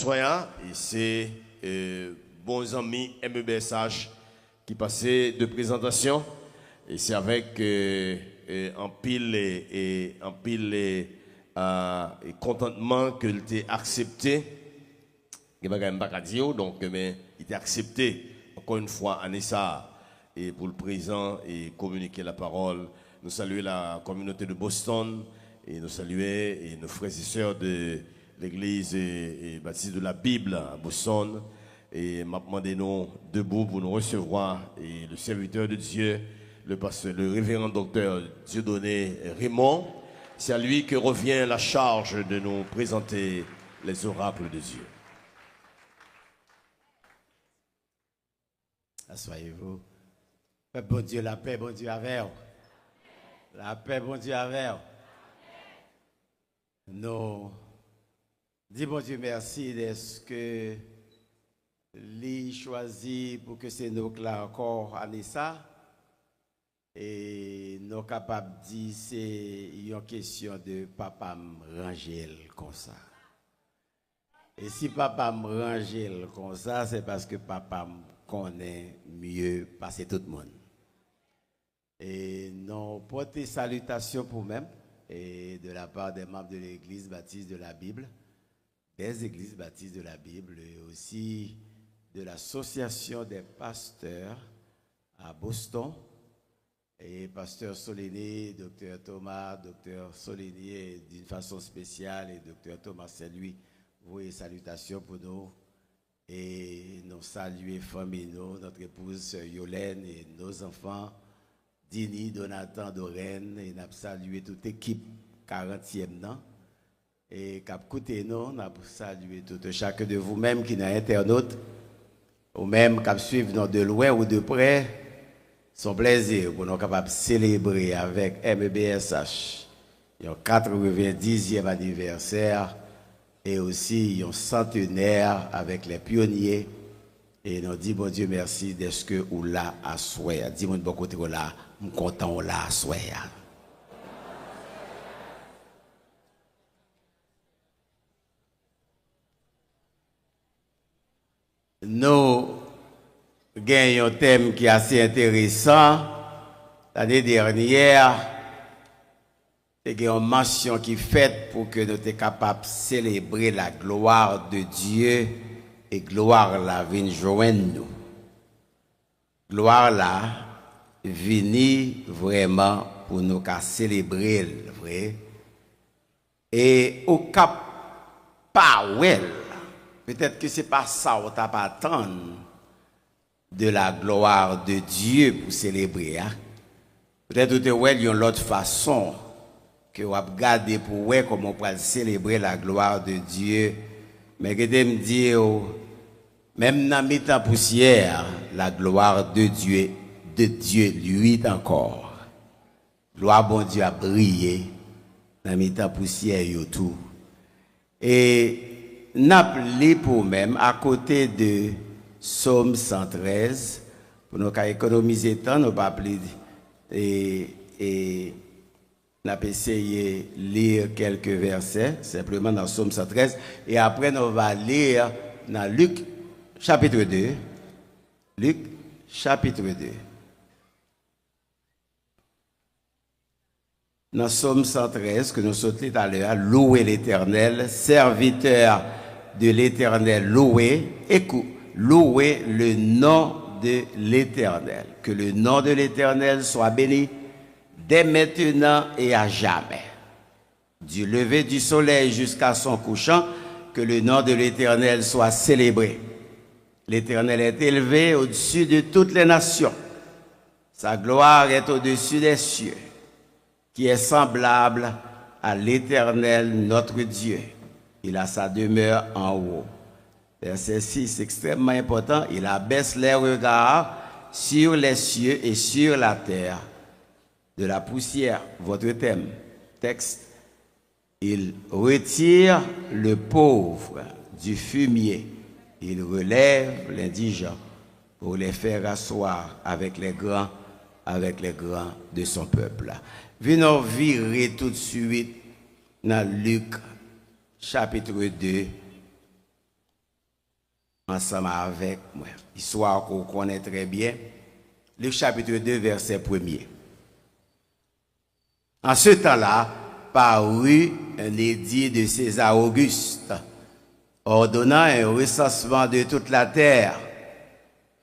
Soya, et c'est bons amis MEBSH qui passaient de présentation. Et c'est avec un pile et contentement que l'était accepté. Donc, mais il était accepté encore une fois Anessa et pour le présent et communiquer la parole. Nous saluons la communauté de Boston et nous saluons et nos frères et sœurs de l'église et baptiste de la Bible à Boston. Et m'a demandé nous debout pour nous recevoir et le serviteur de Dieu, le pasteur, le révérend docteur Dieudonné Raymond. C'est à lui que revient la charge de nous présenter les oracles de Dieu. Asseyez-vous. Bon Dieu, la paix, bon Dieu avec vous. La paix, bon Dieu avec vous. Nous disons bon Dieu merci d'être que lui choisi pour que c'est nous là encore à ça. Et nous sommes capables de dire c'est une question de papa me ranger comme ça. Et si papa me ranger comme ça, c'est parce que papa me connaît mieux passer tout le monde. Et nous portons salutations pour nous et de la part des membres de l'église baptiste de la Bible, des églises baptistes de la Bible et aussi de l'association des pasteurs à Boston. Et pasteur Solénier, docteur Thomas, docteur Solénier d'une façon spéciale et docteur Thomas c'est lui, vous et salutations pour nous. Et nous saluons famille, notre épouse Yolène et nos enfants, Dini, Donathan, Dorène, et nous saluons toute l'équipe 40e nan. Et cap côté nous, nous saluons tout chacun de vous-même qui est internaute, ou même qui suivent de loin ou de près. Son plaisir pour nous capables de célébrer avec MEBSH un 90e anniversaire et aussi un centenaire avec les pionniers. Et nous disons, bon Dieu, merci d'être que ou là à souhait. Dis-moi de bon côté là, nous sommes contents là à souhait. Nous gagnons un thème qui est assez intéressant. L'année dernière, il y a une mention qui est faite pour que nous soyons capables de célébrer la gloire de Dieu et gloire la vienne joindre nous. Gloire la vini vraiment pour nous célébrer le vrai. Et au cap pas peut-être que c'est pas ça on t'a pas attendre de la gloire de Dieu pour célébrer. Hein? Peut-être que vous avez une autre façon que vous avez gardé pour voir comment on peut célébrer la gloire de Dieu. Mais que je me dis, même dans le temps poussière, la gloire de Dieu lui encore. Gloire bon Dieu a brillé dans le temps poussière et tout. Et n'a pour même à côté de Psaume 113, pour nous économiser temps, nous pas appeler et nous avons essayé de lire quelques versets, simplement dans Psaume 113, et après nous allons lire dans Luc chapitre 2. Luc chapitre 2. Dans Psaume 113, que nous sommes tout à l'heure, louez l'Éternel, serviteur de l'Éternel, louez, écoute. Louez le nom de l'Éternel. Que le nom de l'Éternel soit béni dès maintenant et à jamais. Du lever du soleil jusqu'à son couchant, que le nom de l'Éternel soit célébré. L'Éternel est élevé au-dessus de toutes les nations. Sa gloire est au-dessus des cieux, qui est semblable à l'Éternel notre Dieu. Il a sa demeure en haut. Verset 6, extrêmement important. Il abaisse les regards sur les cieux et sur la terre. De la poussière, votre thème, texte. Il retire le pauvre du fumier. Il relève l'indigent pour les faire asseoir avec les grands de son peuple. Venons virer tout de suite dans Luc chapitre 2. ensemble avec moi. Histoire qu'on connaît très bien. Luc chapitre 2, verset 1er. En ce temps-là, parut un édit de César Auguste, ordonnant un recensement de toute la terre.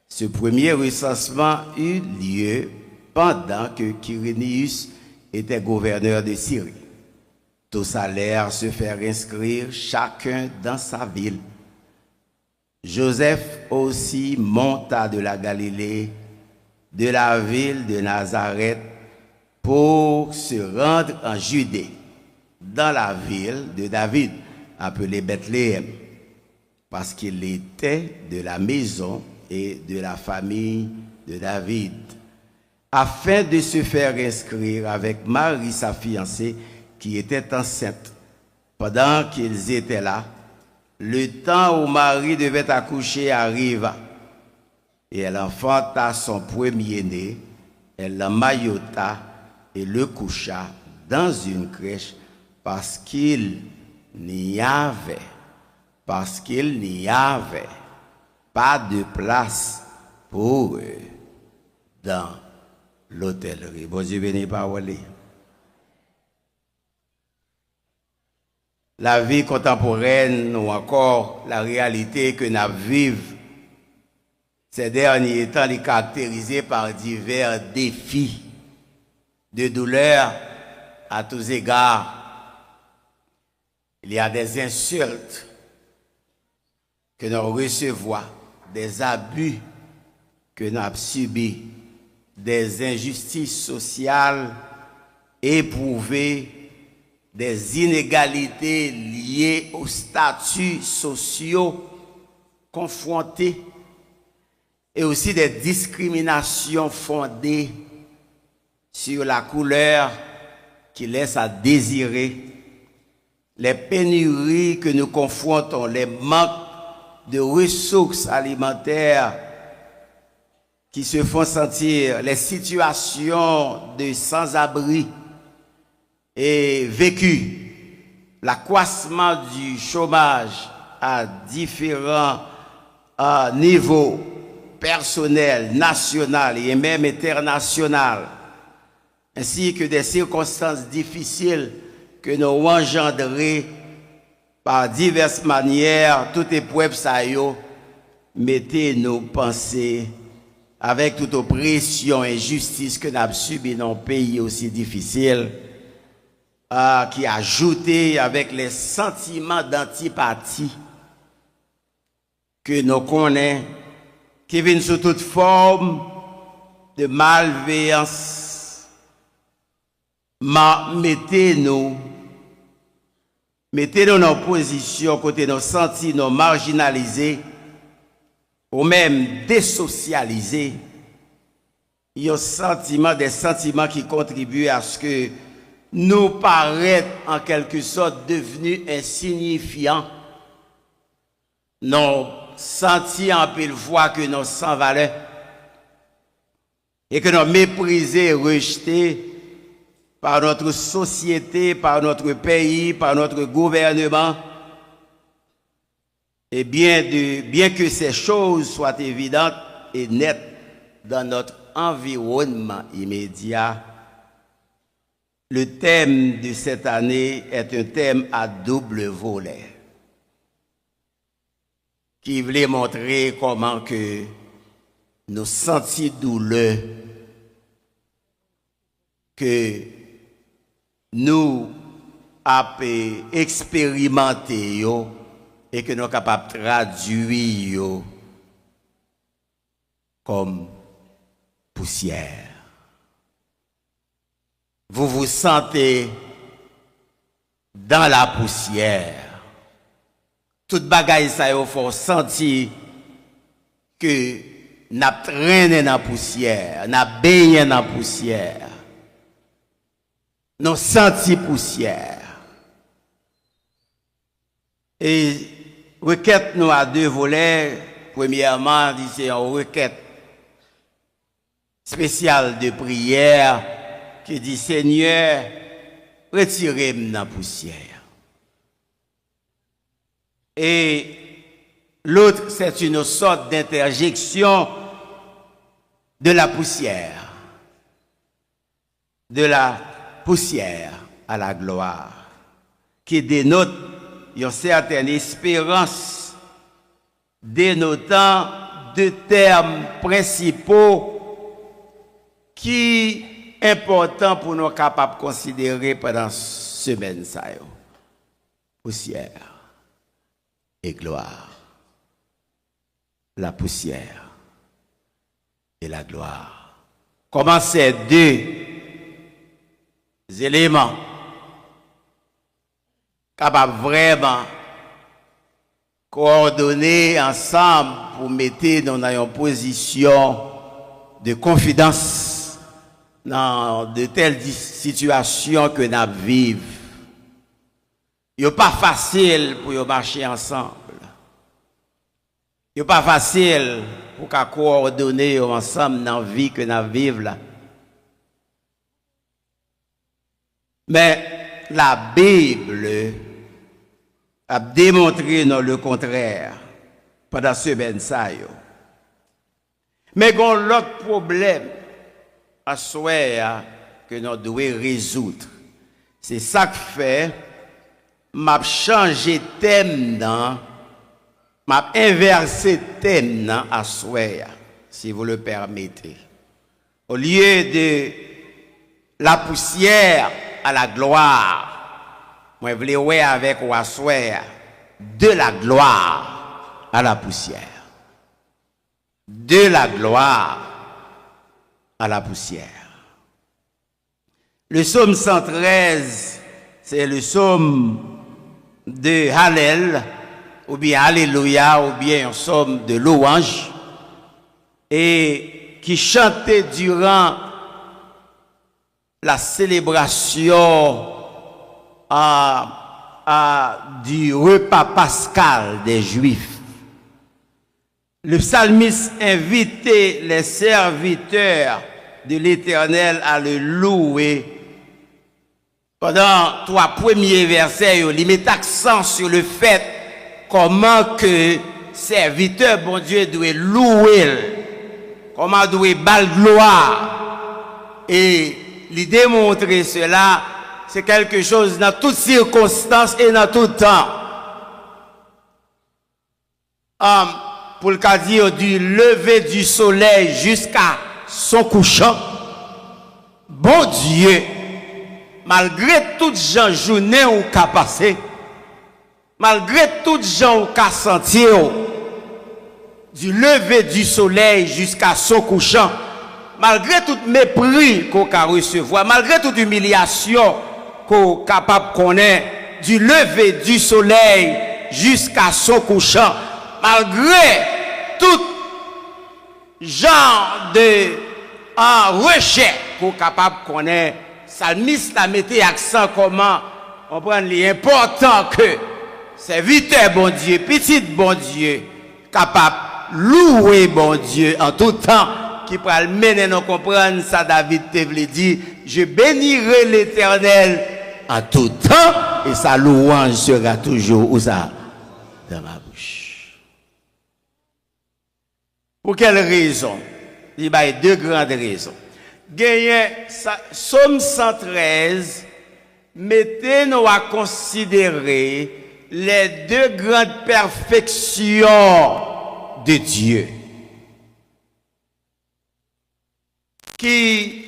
Ce premier recensement eut lieu pendant que Quirinius était gouverneur de Syrie. Tous allèrent se faire inscrire, chacun dans sa ville. Joseph aussi monta de la Galilée, de la ville de Nazareth, pour se rendre en Judée, dans la ville de David, appelée Bethléem, parce qu'il était de la maison et de la famille de David, afin de se faire inscrire avec Marie, sa fiancée, qui était enceinte. Pendant qu'ils étaient là, le temps où Marie devait accoucher arriva, et elle enfanta son premier-né, elle l'emmaillota et le coucha dans une crèche parce qu'il n'y avait pas de place pour eux dans l'hôtellerie. Bon Dieu béni parole. La vie contemporaine ou encore la réalité que nous vivons ces derniers temps est caractérisée par divers défis de douleur à tous égards. Il y a des insultes que nous recevons, des abus que nous avons subis, des injustices sociales éprouvées, des inégalités liées aux statuts sociaux confrontés et aussi des discriminations fondées sur la couleur qui laisse à désirer, les pénuries que nous confrontons, les manques de ressources alimentaires qui se font sentir, les situations de sans-abri et vécues, l'accroissement du chômage à différents niveaux personnels, national et même international, ainsi que des circonstances difficiles que nous engendrées par diverses manières, toute épreuve ça yo, mettez nos pensées avec toute oppression et injustice que nous avons subi dans un pays aussi difficile, qui ajouté avec les sentiments d'antipathie que nous connaissons, qui viennent sous toute forme de malveillance. Mettez-nous en position côté nous sentis, nous marginalisés, ou même désocialisés. Il y a des sentiments qui contribuent à ce que nous paraissons en quelque sorte devenus insignifiants. Nous sentons en pile fois que nous sans valeur et que nous méprisés et rejetés par notre société, par notre pays, par notre gouvernement. Et bien que ces choses soient évidentes et nettes dans notre environnement immédiat, le thème de cette année est un thème à double volet qui voulait montrer comment que nos sentis douleur que nous avons expérimenté et que nous sommes capables de traduire comme poussière. Vous vous sentez dans la poussière. Toute bagaille ça vous faut sentir que n'a traîné dans la poussière, n'a baigné dans la poussière. Nous senti poussière. Et requête nous a deux volets. Premièrement, c'est une requête spéciale de prière qui dit Seigneur, retirez-moi dans la poussière. Et L'autre, c'est une sorte d'interjection de la poussière. De la poussière à la gloire, qui dénote une certaine espérance, dénotant deux termes principaux qui sont importants pour nous capables de considérer pendant cette semaine. Poussière et gloire. La poussière et la gloire. Comment ces deux éléments capables vraiment coordonner ensemble pour mettre dans une position de confidence dans de telles situations que nous vivons. Il n'est pas facile pour marcher ensemble. Il n'est pas facile pour coordonner ensemble dans la vie que nous vivons là. Mais la Bible a démontré le contraire pendant ce semaine. Mais il y a l'autre problème à soi que nous devons résoudre. C'est ça qui fait m'a changé thème m'a inversé thème à soi, si vous le permettez. Au lieu de la poussière à la gloire, moi je voulais ouais avec Wassoya de la gloire à la poussière. De la gloire à la poussière. Le psaume 113, c'est le psaume de Hallel, ou bien Alléluia, ou bien un psaume de louange, et qui chantait durant la célébration du repas pascal des Juifs. Le psalmiste invitait les serviteurs de l'Éternel à le louer. Pendant 3 premiers versets, il met accent sur le fait comment que serviteur, bon Dieu, doit louer, comment doit bal gloire. Et il démontrer cela, c'est quelque chose dans toutes circonstances et dans tout temps. Pour le cas dire du lever du soleil jusqu'à son couchant, bon Dieu, malgré toutes gens journée ou qu'a passé, malgré toutes gens ou qu'a senti, du lever du soleil jusqu'à son couchant, malgré tout mépris qu'on a recevoir, malgré toute humiliation qu'on est capable de connaître, du lever du soleil jusqu'à son couchant, malgré tout genre de recherche qu'on est capable de connaître, Psalmiste a mis accent comment on prend l'important que serviteur bon Dieu, petit bon Dieu, capable louer bon Dieu en tout temps, qui peut le mener nous comprendre ça. David te voulait dire, je bénirai l'Éternel en tout temps et sa louange sera toujours où ça dans ma bouche. Pour quelle raison? Il y a 2 grandes raisons. Gagné Psaume 113, mettez-nous à considérer les 2 grandes perfections de Dieu qui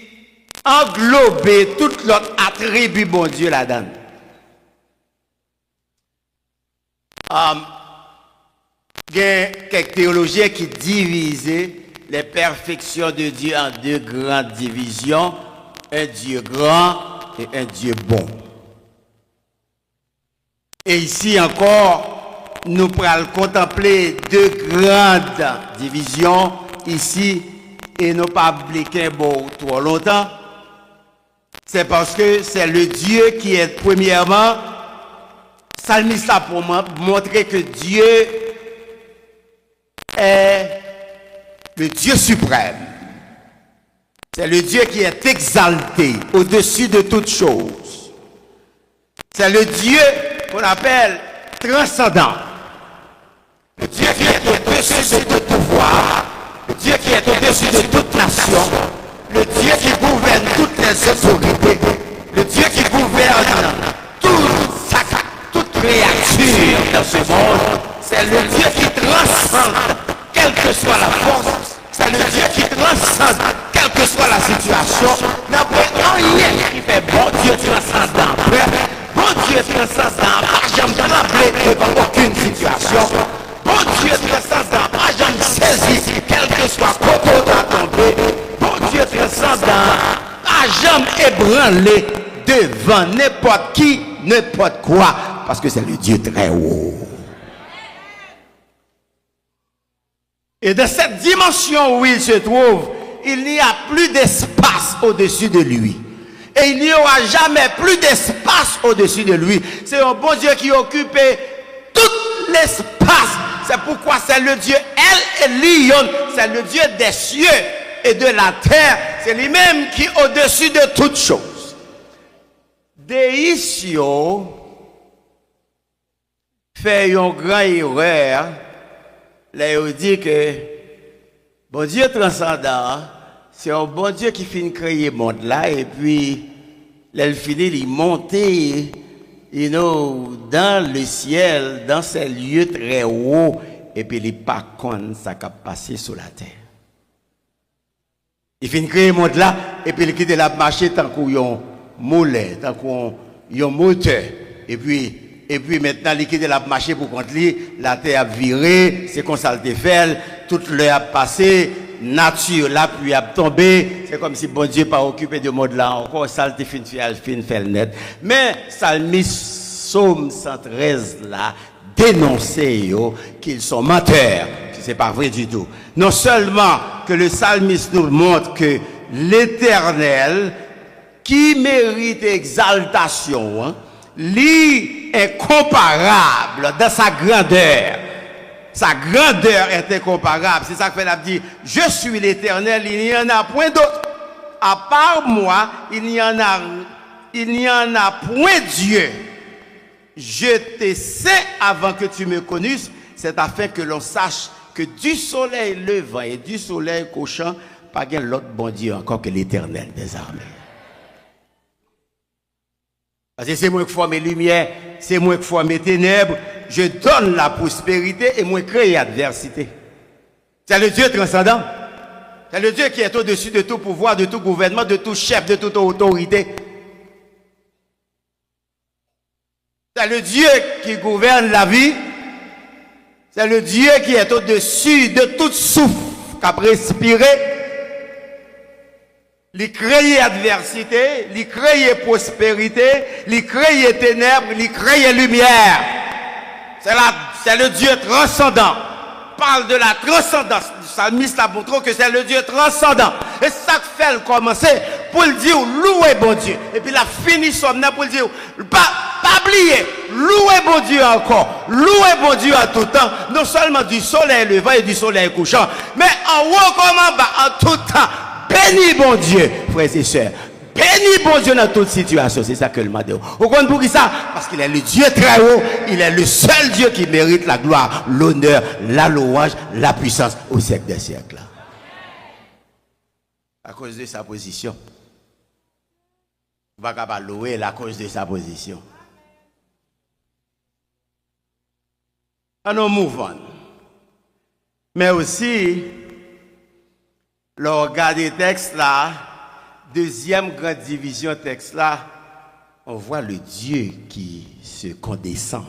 englobait tout l'autre attribut bon Dieu là-dedans. Il y a quelques théologiens qui divisaient les perfections de Dieu en 2 grandes divisions, un Dieu grand et un Dieu bon. Et ici encore, nous pourrons contempler 2 grandes divisions ici et nous pas oublier bon trop longtemps. C'est parce que c'est le Dieu qui est premièrement, psalmiste là pour montrer que Dieu est le Dieu suprême. C'est le Dieu qui est exalté au-dessus de toutes choses. C'est le Dieu qu'on appelle transcendant. Le Dieu qui est au-dessus de tout pouvoir, le Dieu qui est au-dessus de toute nation, le Dieu qui gouverne toutes les autorités, le Dieu qui gouverne toute créature dans ce monde. C'est le Dieu qui transcende, quelle que soit la force. C'est le Dieu qui transcende, quelle que soit la situation. N'importe rien qui fait bon Dieu transcendant. Bon Dieu transcendant, pas jamais trembler devant aucune situation. Bon Dieu transcendant, pas jamais saisi, quel que soit côté à tomber. Bon Dieu transcendant, pas jamais ébranlé devant n'importe qui, n'importe quoi, parce que c'est le Dieu très haut. Et dans cette dimension où il se trouve, il n'y a plus d'espace au-dessus de lui. Et il n'y aura jamais plus d'espace au-dessus de lui. C'est un bon Dieu qui occupe tout l'espace. C'est pourquoi c'est le Dieu El Elyon. C'est le Dieu des cieux et de la terre. C'est lui-même qui est au-dessus de toutes choses. Deisio fait une grande erreur. Là, il dit que bon Dieu transcendant, c'est un bon Dieu qui finit de créer le monde là, et puis, là, il finit de monter, dans le ciel, dans ces lieux très hauts, et puis il pas contre ça qui a passé sur la terre. Il finit de créer le monde là, et puis il quitte la marcher tant qu'il y a un moulin, tant qu'il y a un moteur, et puis maintenant, il quitte la marché pour contre lui, la terre a viré, c'est comme ça le fait, toute l'heure a passé, nature la pluie a tombé, c'est comme si bon Dieu pas occupé de monde là encore, ça le fin fait net. Mais psalmiste Psaume 113 là dénoncer qu'ils sont menteurs, c'est pas vrai du tout. Non seulement que le psalmiste nous montre que l'Éternel qui mérite exaltation, lui est comparable dans sa grandeur. Sa grandeur est incomparable. C'est ça que fait la dit, je suis l'Éternel, il n'y en a point d'autre. À part moi, il n'y en a point Dieu. Je te sais avant que tu me connusses, c'est afin que l'on sache que du soleil levant et du soleil couchant, pas qu'il y a l'autre bon Dieu encore que l'Éternel des armées. Parce que c'est moi qui forme mes lumières, c'est moi qui forme mes ténèbres, je donne la prospérité et moi crée l'adversité. C'est le Dieu transcendant. C'est le Dieu qui est au-dessus de tout pouvoir, de tout gouvernement, de tout chef, de toute autorité. C'est le Dieu qui gouverne la vie. C'est le Dieu qui est au-dessus de tout souffle qu'a respiré. Il crée adversité, il crée prospérité, il crée ténèbres, il crée lumière. C'est le Dieu transcendant. Parle de la transcendance. Le psalmiste a montré que c'est le Dieu transcendant. Et ça fait le commencer pour le dire louer bon Dieu. Et puis la fini somnaire pour le dire pas oublier, louer bon Dieu encore. Louer bon Dieu à tout temps. Non seulement du soleil levant et du soleil couchant, mais en haut comme en bas, en tout temps. Bénis bon Dieu, frères et sœurs. Bénis bon Dieu dans toute situation. C'est ça que le m'a dit. Vous comprenez pour qui ça? Parce qu'il est le Dieu très haut. Il est le seul Dieu qui mérite la gloire, l'honneur, la louange, la puissance au siècle des siècles. À cause de sa position. On va pas louer à cause de sa position. En mouvant. Mais aussi, lorsqu'on regarde les textes là, deuxième grande division texte là, on voit le Dieu qui se condescend.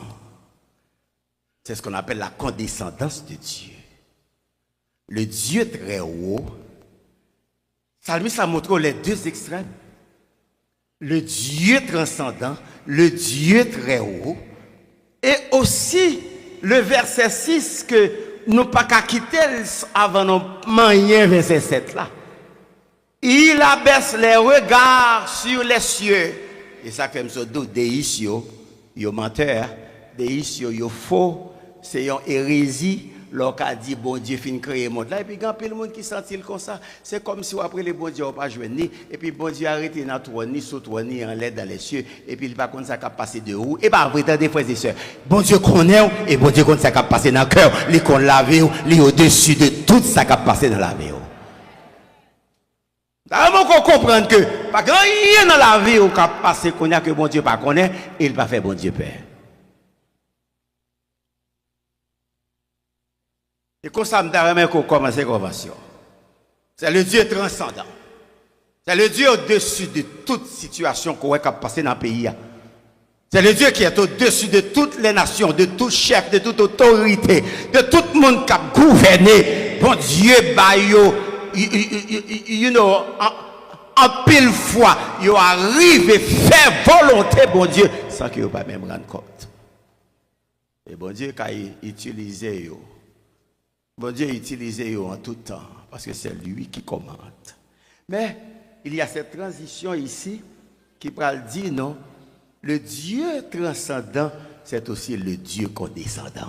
C'est ce qu'on appelle la condescendance de Dieu. Le Dieu très haut, Psalmiste a montré les deux extrêmes. Le Dieu transcendant, le Dieu très haut, et aussi le verset 6 que nous pas qu'à quitter avant nos moyens, verset 7 là. Il abaisse les regards sur les cieux. Et ça fait me doute des isio, yo menteur, des isio, yo faux, c'est une hérésie, l'on a dit bon Dieu fin créer le monde là et puis grand le monde qui sentit comme ça, c'est comme si après le bon Dieu n'a pas joué ni et puis bon Dieu a arrêté dans toi ni sous toi ni en l'air dans les cieux et puis il va comme ça qui passer de où et pas prétendre frères et sœurs. Bon Dieu connaît et bon Dieu connaît ça qui passer dans le cœur, il qu'on laver, il au-dessus de tout ça qui passer dans la vie. Avant qu'on comprenne que pas grand rien dans la vie qui passer qu'on a que bon Dieu pas connaît, il va faire bon Dieu Père. Et comme ça, je qu'on commence la convention. C'est le Dieu transcendant. C'est le Dieu au-dessus de toute situation qu'on a passé dans le pays. C'est le Dieu qui est au-dessus de toutes les nations, de tout chef, de toute autorité, de tout le monde qui a gouverné. Bon Dieu, en pile fois, il arrive à faire volonté, bon Dieu, sans qu'il ne pas même rendre compte. Et bon Dieu, quand il utilise, bon Dieu utilise en tout temps, parce que c'est lui qui commande. Mais il y a cette transition ici qui parle dit non, le Dieu transcendant, c'est aussi le Dieu condescendant.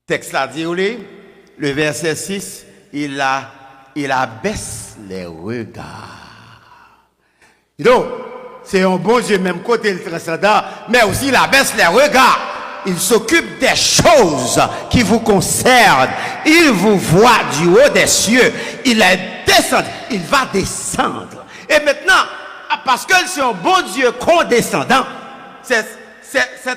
Texte là dit, le verset 6, il abaisse les regards. Donc, c'est un bon Dieu, même côté le transcendant, mais aussi il abaisse les regards. Il s'occupe des choses qui vous concernent. Il vous voit du haut des cieux. Il est descendu. Il va descendre. Et maintenant, parce que c'est un bon Dieu condescendant, c'est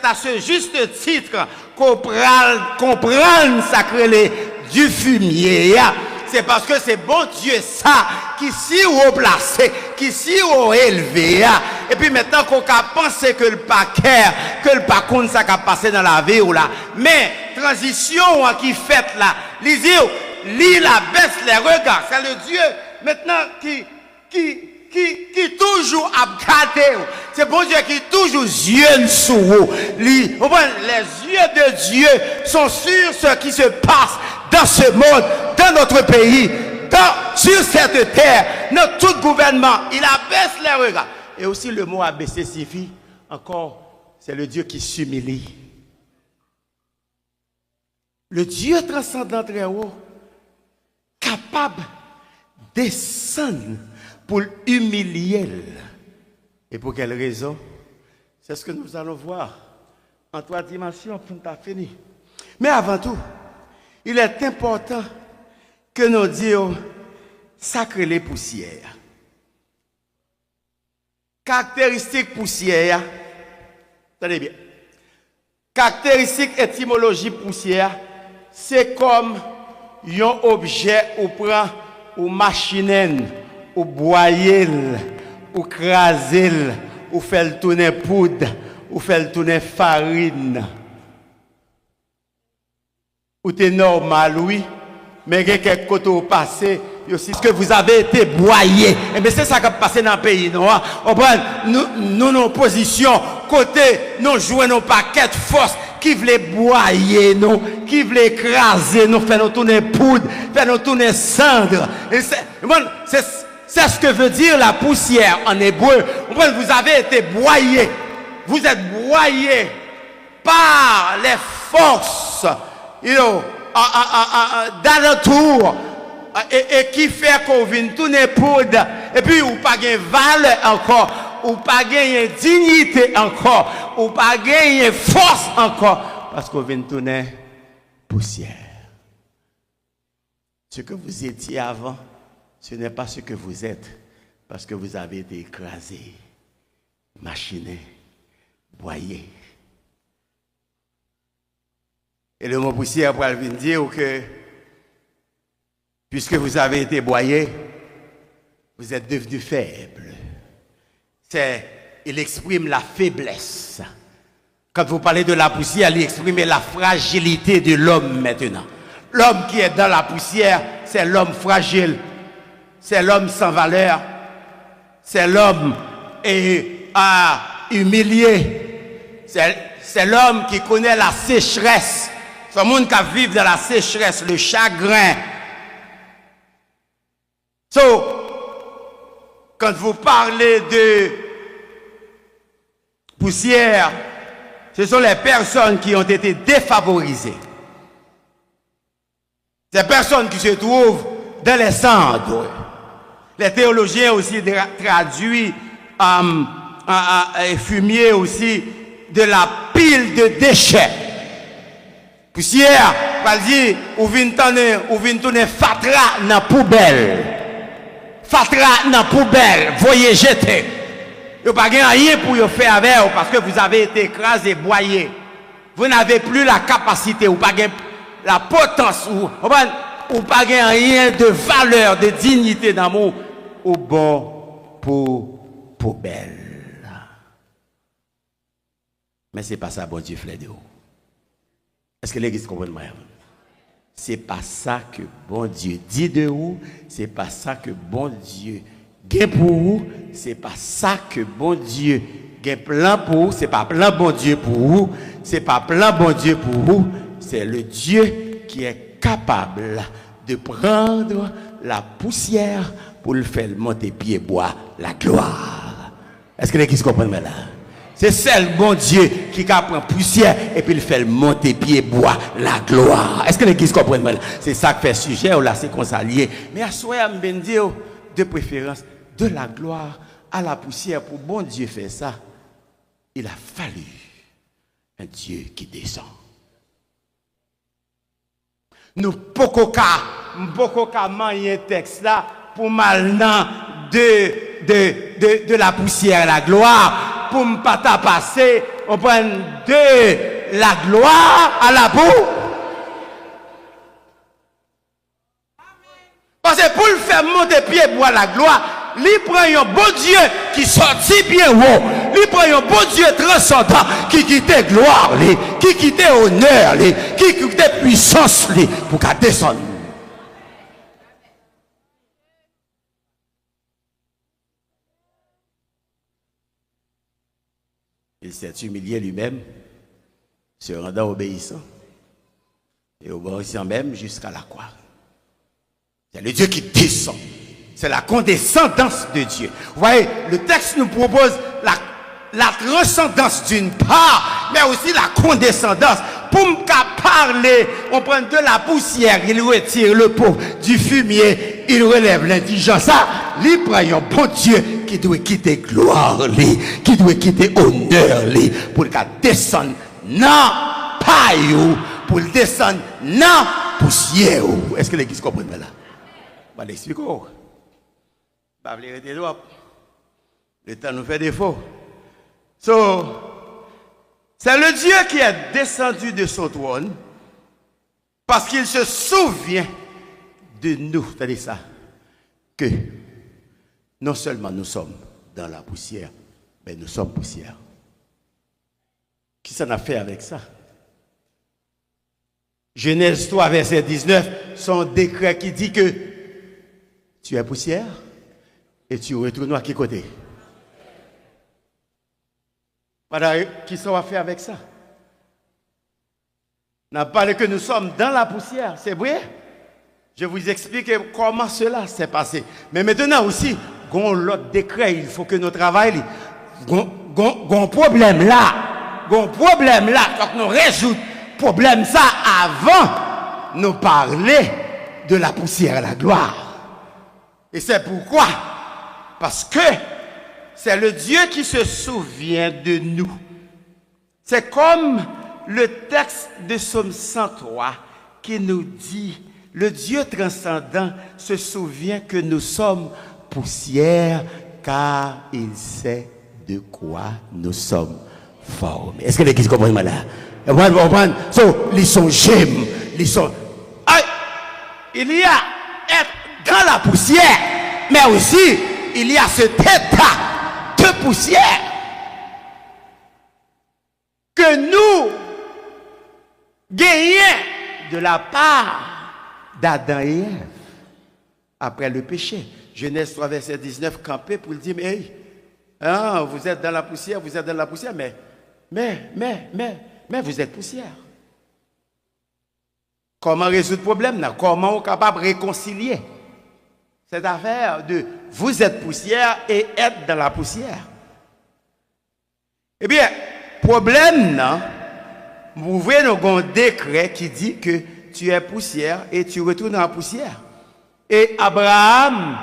à ce juste titre qu'on comprend sacré du fumier. C'est parce que c'est bon Dieu ça qui s'y haut placé, qui s'y haut élevé. Et puis maintenant qu'on a pensé que le paquet, que le parcours ça a passé dans la vie ou là. Mais transition qui fait là, il abaisse les regards. C'est le Dieu maintenant qui toujours a gardé. C'est bon Dieu qui toujours yeux sous vous. Les yeux de Dieu sont sur ce qui se passe dans ce monde, dans notre pays, sur cette terre, dans tout gouvernement. Il abaisse les regards. Et aussi le mot abaisser signifie encore, c'est le Dieu qui s'humilie. Le Dieu transcendant très haut, capable de descendre pour humilier. Et pour quelle raison? C'est ce que nous allons voir en 3 dimensions pour nous finir. Mais avant tout, il est important que nous disions sacrer les poussières. Caractéristique poussière, attendez bien. Caractéristique étymologie poussière, c'est comme un objet ou prend ou machine ou boyer ou craser ou faire tourner poudre ou faire tourner farine. Ou c'est normal, oui, mais quelques côtés au passé, aussi ce que vous avez été broyé. Et bien c'est ça qui a passé dans le pays, non? Nous, nos positions, côté, nous jouons nos paquets de force qui voulaient broyer, nous, qui voulaient écraser, nous, faire nous tourner poudre, faire nous tourner cendre. C'est ce que veut dire la poussière en hébreu. Vous avez été broyé. Vous êtes broyé par les forces. D'alentour et qui fait qu'on vienne tourner poudre et puis ou pas gagner valeur encore ou pas gagner dignité encore ou pas gagner force encore parce qu'on vient tourner poussière. Ce que vous étiez avant, ce n'est pas ce que vous êtes parce que vous avez été écrasé, machiné, broyé. Et le mot poussière pour venir dire que, puisque vous avez été broyé, vous êtes devenu faible. Il exprime la faiblesse. Quand vous parlez de la poussière, il exprime la fragilité de l'homme maintenant. L'homme qui est dans la poussière, c'est l'homme fragile. C'est l'homme sans valeur. C'est l'homme humilié. C'est l'homme qui connaît la sécheresse. C'est un monde qui vit dans la sécheresse, le chagrin. Quand vous parlez de poussière, ce sont les personnes qui ont été défavorisées. Ces personnes qui se trouvent dans les cendres. Les théologiens aussi traduisent fumier aussi de la pile de déchets. Poussière, par dire, ou vient tourner fatra dans la poubelle. Fatra dans la poubelle, voyez jeter. Vous n'avez rien pour faire avec vous parce que vous avez été écrasé, boyé. Vous n'avez plus la capacité, ou pas la potence, ou pas rien de valeur, de dignité d'amour au bon pour poubelle. Mais ce n'est pas ça, bon Dieu, fait de vous. Est-ce que l'église comprend moi? Ce n'est pas ça que bon Dieu dit de vous, ce n'est pas ça que bon Dieu gagne pour vous, ce n'est pas ça que bon Dieu gagne plan pour vous, ce n'est pas plan bon Dieu pour vous, ce n'est pas plan bon Dieu pour vous, c'est le Dieu qui est capable de prendre la poussière pour le faire monter pied bois la gloire. Est-ce que l'église comprend là? C'est celle bon Dieu qui prend poussière et puis le fait monter pied bois la gloire. Est-ce que l'église comprend là? C'est ça qui fait sujet ou là c'est qu'on s'allie. Mais à soi me dire de préférence de la gloire à la poussière pour bon Dieu faire ça. Il a fallu un Dieu qui descend. Nous pouvons manier texte là pour mal de la poussière à la gloire, pour ne pas passer, on prend de la gloire à la boue. Parce que pour le faire monter pied bois la gloire, il prend un bon Dieu qui sortit bien haut. Il prend un bon Dieu transcendant qui quittait gloire, qui quittait honneur, qui quittait puissance pour qu'elle descende. Il s'est humilié lui-même, se rendant obéissant et obéissant même jusqu'à la croix. C'est le Dieu qui descend. C'est la condescendance de Dieu. Vous voyez, le texte nous propose la transcendance d'une part, mais aussi la condescendance. Pour me parler, on prend de la poussière, il retire le pauvre du fumier, il relève l'indigent. Ça, il prend un bon Dieu qui doit quitter gloire, qui doit quitter honneur, pour qu'il descende dans paille, pour descendre dans poussière. Est-ce que l'église comprend là? Je vais l'expliquer. Le temps nous fait défaut. C'est le Dieu qui est descendu de son trône parce qu'il se souvient de nous. C'est-à-dire ça, que non seulement nous sommes dans la poussière, mais nous sommes poussière. Qui s'en a fait avec ça? Genèse 3, verset 19, son décret qui dit que tu es poussière et tu retournes à quel côté? Voilà, qui s'en va faire avec ça? On a parlé que nous sommes dans la poussière, c'est vrai? Je vous explique comment cela s'est passé. Mais maintenant aussi, l'autre décret, il faut que nous travaillions. Un problème là, quand nous résoudons problème ça avant nous parler de la poussière à la gloire. Et c'est pourquoi, parce que c'est le Dieu qui se souvient de nous. C'est comme le texte de Psaume 103 qui nous dit, le Dieu transcendant se souvient que nous sommes poussière car il sait de quoi nous sommes formés. Est-ce que l'église comprend là? Ils sont gemmes, il y a être dans la poussière, mais aussi il y a cet état de poussière que nous gagnons de la part d'Adam et Ève après le péché. Genèse 3, verset 19, campé pour le dire, mais hey, vous êtes dans la poussière, mais vous êtes poussière. Comment résoudre le problème? Comment on est capable de réconcilier cette affaire de vous êtes poussière et être dans la poussière? Eh bien, problème, vous voyez un décret qui dit que tu es poussière et tu retournes en poussière. Et Abraham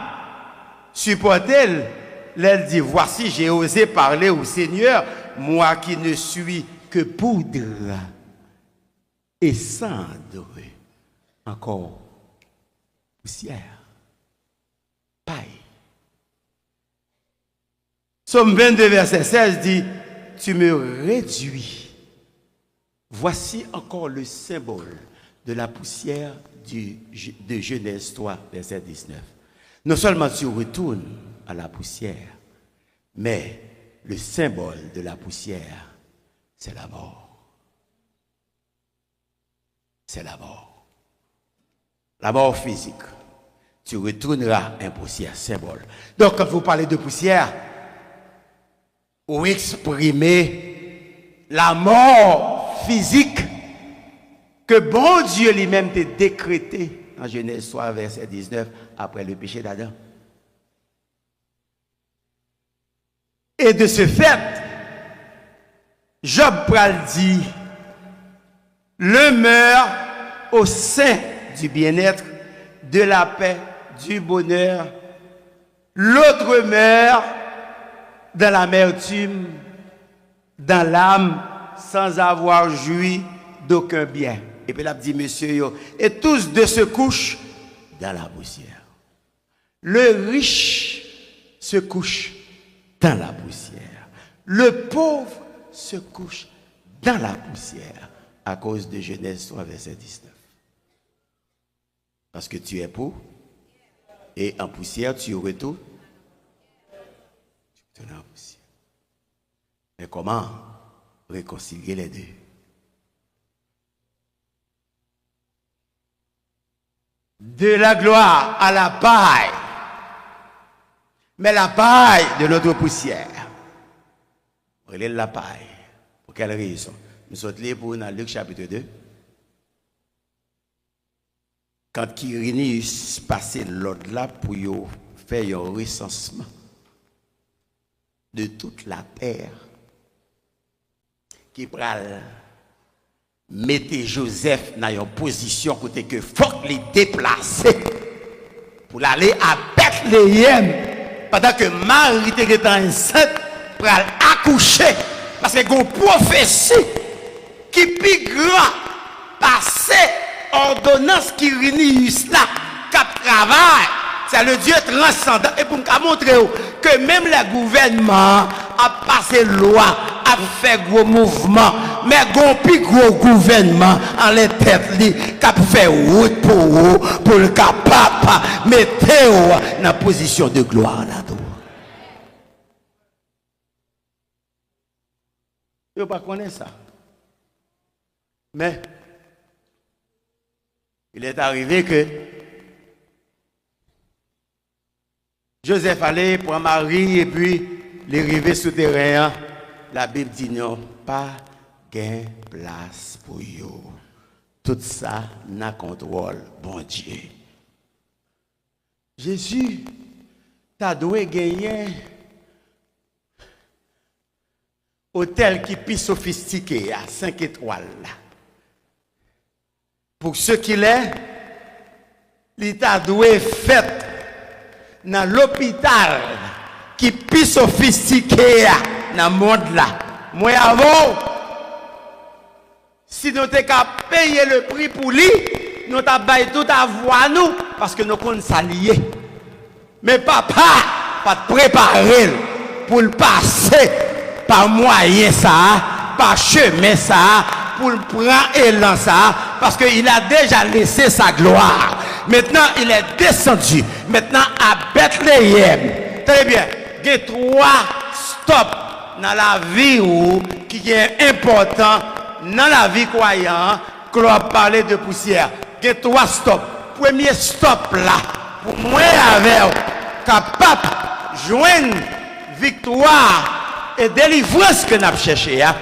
supportait, elle dit, voici, j'ai osé parler au Seigneur, moi qui ne suis que poudre et cendre, encore poussière, paille. Psaume 22, verset 16 dit, tu me réduis. Voici encore le symbole de la poussière de Genèse 3, verset 19. Non seulement tu retournes à la poussière, mais le symbole de la poussière, c'est la mort. C'est la mort. La mort physique. Tu retourneras en poussière, symbole. Donc, quand vous parlez de poussière, vous exprimez la mort physique que bon Dieu lui-même t'a décrété en Genèse 3, verset 19, après le péché d'Adam. Et de ce fait, Job pral dit, l'un meurt au sein du bien-être, de la paix, du bonheur, l'autre meurt dans l'amertume, dans l'âme, sans avoir joui d'aucun bien. Et puis là, dit monsieur, et tous deux se couchent dans la poussière. Le riche se couche dans la poussière. Le pauvre se couche dans la poussière à cause de Genèse 3, verset 19. Parce que tu es pauvre et en poussière, tu retournes. Tu retournes en poussière. Mais comment réconcilier les deux? De la gloire à la paille. Mais la paille de notre poussière. Relève la paille. Pour quelle raison? Nous sommes là pour dans Luc chapitre 2. Quand Quirinius passait l'ordre là pour faire un recensement de toute la terre, qui pral mettait Joseph dans une position côté que faut les déplacer pour aller à Bethléem pendant que Marie était enceinte pour accoucher parce que une prophétie qui plus grand passé ordonnance qui réunit là cap travail c'est le Dieu transcendant et pour me montrer que même le gouvernement a passé loi a fait gros mouvement mais gon plus gros gouvernement en les têtes li qui fait route pour le capable mettre dans position de gloire là-dedans. Je ne connais pas ça. Mais il est arrivé que Joseph allait pour Marie et puis les rivets souterrains. La Bible dit non, pas gain place pour eux. Tout ça n'a contrôle, bon Dieu. Jésus, t'as dû gagner hôtel qui est plus sophistiqué à 5 étoiles. Pour ce qu'il est, l'État doit fait dans l'hôpital qui est plus sophistiqué dans le monde là. Moi avant, si nous avons payé le prix pour lui, nous avons payé tout à voir nous parce que nous sommes s'allier. Mais papa, pas préparer pour le passer par moyen ça, par chemin ça, pour le prendre élan ça, parce qu'il a déjà laissé sa gloire. Maintenant, il est descendu. Maintenant, à Bethléem. Très bien. Il y a 3 stops dans la vie qui est important dans la vie croyante, que l'on parler de poussière. Il y a 3 stops. Premier stop là, pour moi avec capable de joindre victoire et délivrance que nous avons cherché. Il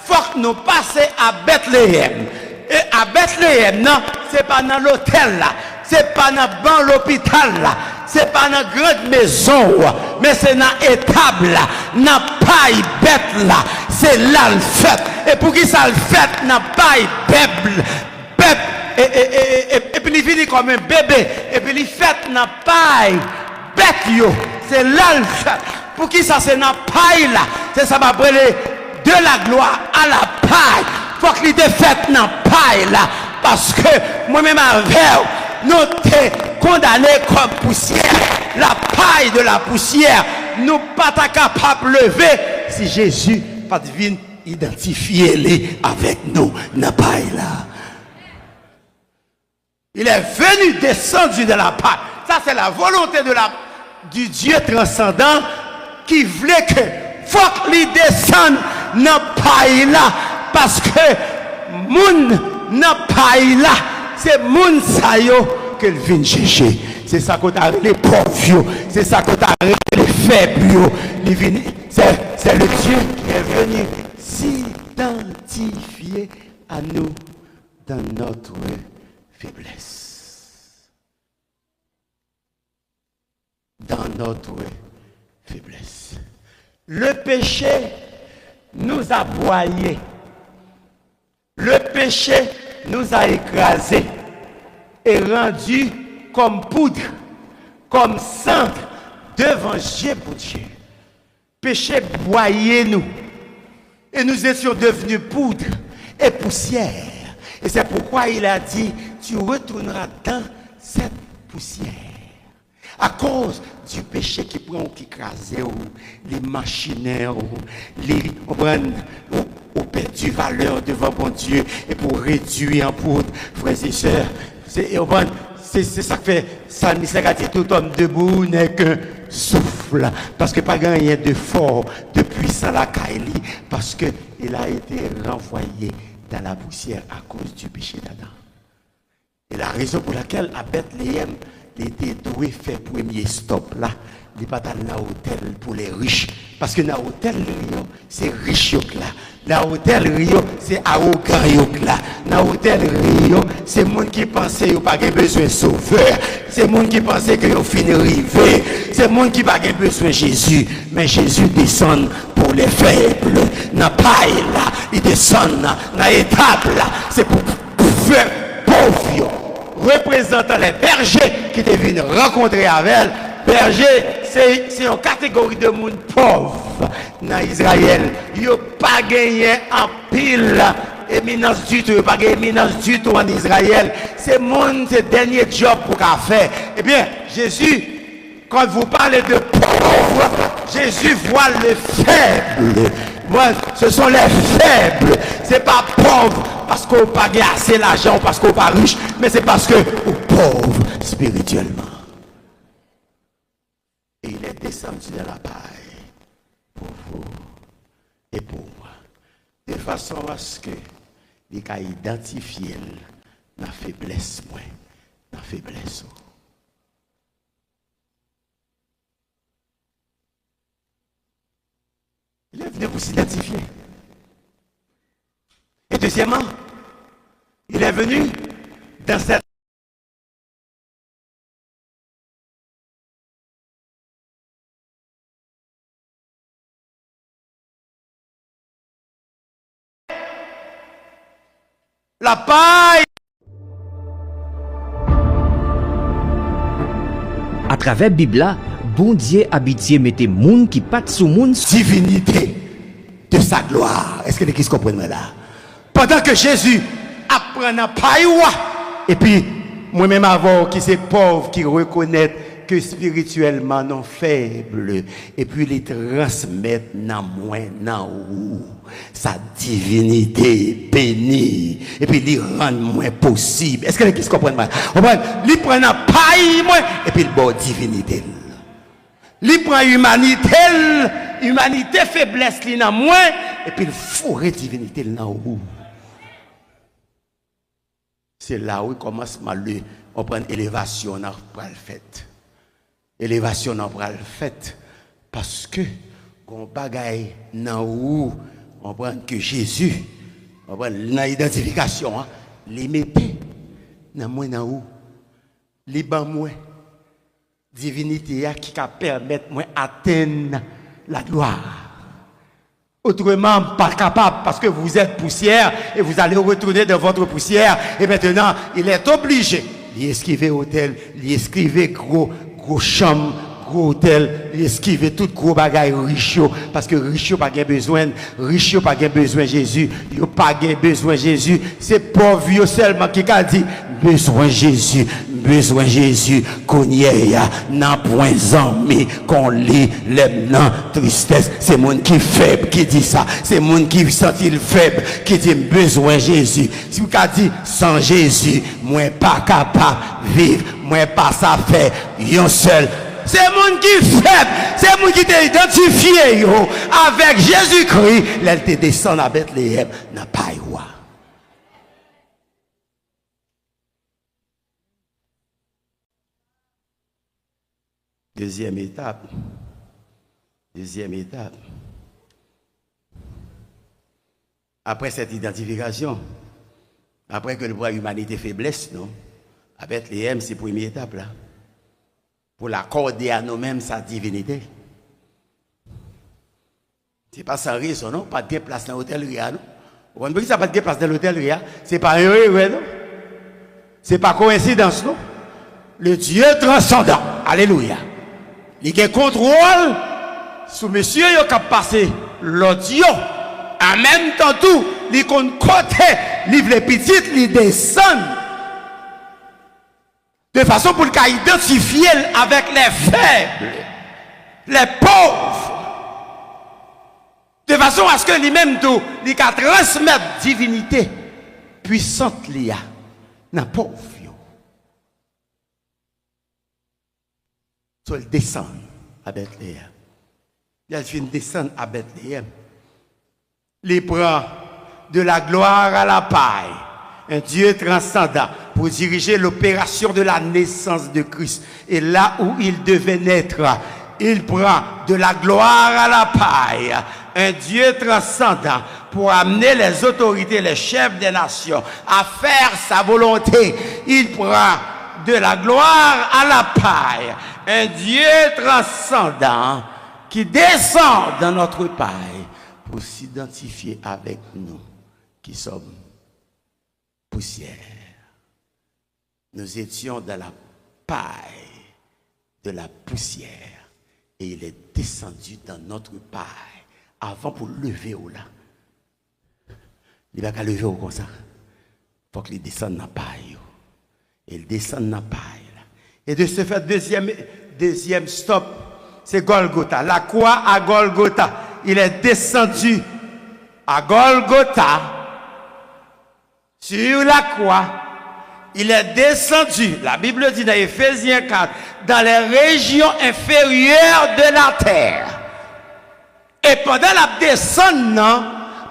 faut que nous passions à Bethléem. Et à Bethléem, non, ce n'est pas dans l'hôtel là, ce n'est pas dans l'hôpital là, ce n'est pas dans la grande maison, mais c'est dans l'étable là, dans paille bête là, c'est là le fait. Et pour qui ça le fait, dans paille bête, et puis il finit comme un bébé, et puis il fait dans la paille, bête yo, c'est là le fait. Pour qui ça c'est dans la paille là, c'est ça va brûler de la gloire à la paille. Faut qu'il ait fait dans la paille là, parce que moi-même avec nous t'es condamné comme poussière, la paille de la poussière, nous pas capable de lever si Jésus pas divine identifier les avec nous dans la paille là. Il est venu descendu de la paille. Ça c'est la volonté du Dieu transcendant qui voulait que faut qu'il descende dans la paille là, parce que moun dans la paille là, c'est moun sa yo que vient chercher. C'est ça qu'on a les pauvres, c'est ça qu'on a les faibles. C'est le Dieu qui est venu s'identifier à nous dans notre faiblesse. Dans notre faiblesse. Le péché nous a broyés. Le péché nous a écrasés et rendus comme poudre, comme cendre devant Dieu pour Dieu. Péché broyé nous. Et nous étions devenus poudre et poussière. Et c'est pourquoi il a dit, tu retourneras dans cette poussière. À cause du péché qui prend, qui crase, les machinaires, on perd du valeur devant mon Dieu, et pour réduire en poudre, frères et sœurs, c'est ça que fait ça, Michel a dit, tout homme debout n'est qu'un souffle, parce que pas rien de fort, de puissant la Kaili, parce que il a été renvoyé dans la poussière à cause du péché d'Adam. Et la raison pour laquelle à Bethléem, il était doué faire premier stop là, il n'est pas dans l'hôtel pour les riches, parce que dans l'hôtel Rio, c'est riche là. Dans l'hôtel Rio, c'est arrogant là. Dans l'hôtel Rio, c'est les gens qui pensaient qu'ils n'ont pas besoin de sauveur. C'est les gens qui pensaient qu'ils ont fini arriver. C'est les gens qui n'ont pas besoin de Jésus. Mais Jésus descend pour les faibles. Dans la paille là, il descend dans l'étape là. C'est pour faire pauvres, représentant les bergers qui deviennent rencontrer avec elle. Berger, c'est une catégorie de monde pauvre dans Israël. Ils n'ont pas gagné en pile éminence du tout, ils n'ont pas gagné éminence du tout en Israël. C'est monde, c'est dernier job pour faire. Eh bien, Jésus, quand vous parlez de pauvres, Jésus voit les faibles. Moi, ce sont les faibles. C'est pas pauvre parce qu'on n'a pas gagné assez l'argent, parce qu'on n'est pas riche, mais c'est parce que vous pauvre spirituellement. Et il est descendu de la paille pour vous et pour moi. De façon à ce que il a identifié la faiblesse, moi, la faiblesse. Il est venu pour s'identifier. Et deuxièmement, il est venu dans cette la paille. À travers la Bible, bon Dieu habitué mettait moun qui pat sous moun divinité de sa gloire. Est-ce que l'église comprend là? Pendant que Jésus apprend la paille, et puis moi-même avant qui c'est pauvre qui reconnaît que spirituellement non faible, et puis les transmettre dans moi, dans où sa divinité bénie, et puis les rendre moins possible. Est-ce que l'église comprend mal? Il prend la paille, et puis le bon divinité. Il prend humanité faiblesse dans moi, et puis il fourre divinité dans où. C'est là où il commence on prend élévation dans le fait. Élévation dans le fait. Parce que, on bagaille dans où on prend que Jésus, on prend l'identification, les mettez dans moi dans où. Les ban moi. Divinité qui permettre moi atteindre la gloire. Autrement, pas capable, parce que vous êtes poussière et vous allez retourner dans votre poussière. Et maintenant, il est obligé d'esquiver hôtel, d'esquiver gros chambre, gros hôtel, d'esquiver tout gros bagaille riche, parce que riche pas besoin, riche pas besoin Jésus, yo pas besoin Jésus, c'est pauvre seulement qui a dit besoin Jésus, qu'on y ait, n'a point amis, qu'on lit les non tristesse, c'est monde qui faible qui dit ça, c'est monde qui sentit faible qui dit besoin Jésus. Si vous avez dit sans Jésus, moi pas capable vivre, moi pas ça fait, yon seul. C'est monde qui faible, c'est monde qui t'a identifié avec Jésus-Christ, elle te descend à Bethléem, n'a pas eu. Deuxième étape. Après cette identification, après que le roi humanité faiblesse, non, à Bethléem, c'est la première étape là. Pour l'accorder à nous-mêmes sa divinité. C'est pas sans raison, non? Pas de place dans l'hôtel Ria, non? Vous comprenez que ça pas de place dans l'hôtel Ria? C'est pas un heureux, non? C'est pas coïncidence, non? Le Dieu transcendant. Alléluia. Il a contrôle sur monsieur qui a passé l'audio. En même temps, tout, il compte côté, livre les petites, il descend. De façon pour qu'il identifie avec les faibles, les pauvres. De façon à ce que lui-même, tout, il a transmettre divinité puissante, il y a, dans pauvre. So, il descend à Bethléem. Il vient descendre à Bethléem. Il prend de la gloire à la paille. Un Dieu transcendant pour diriger l'opération de la naissance de Christ. Et là où il devait naître, il prend de la gloire à la paille. Un Dieu transcendant pour amener les autorités, les chefs des nations à faire sa volonté. Il prend de la gloire à la paille. Un Dieu transcendant qui descend dans notre paille pour s'identifier avec nous qui sommes poussière. Nous étions dans la paille de la poussière et il est descendu dans notre paille avant pour lever au là. Il va qu'à lever au comme ça. Il faut qu'il descende dans la paille. Il descend dans la paille. Et de ce fait, deuxième stop, c'est Golgotha. La croix à Golgotha. Il est descendu à Golgotha. Sur la croix, il est descendu, la Bible dit dans Éphésiens 4, dans les régions inférieures de la terre. Et pendant la descente,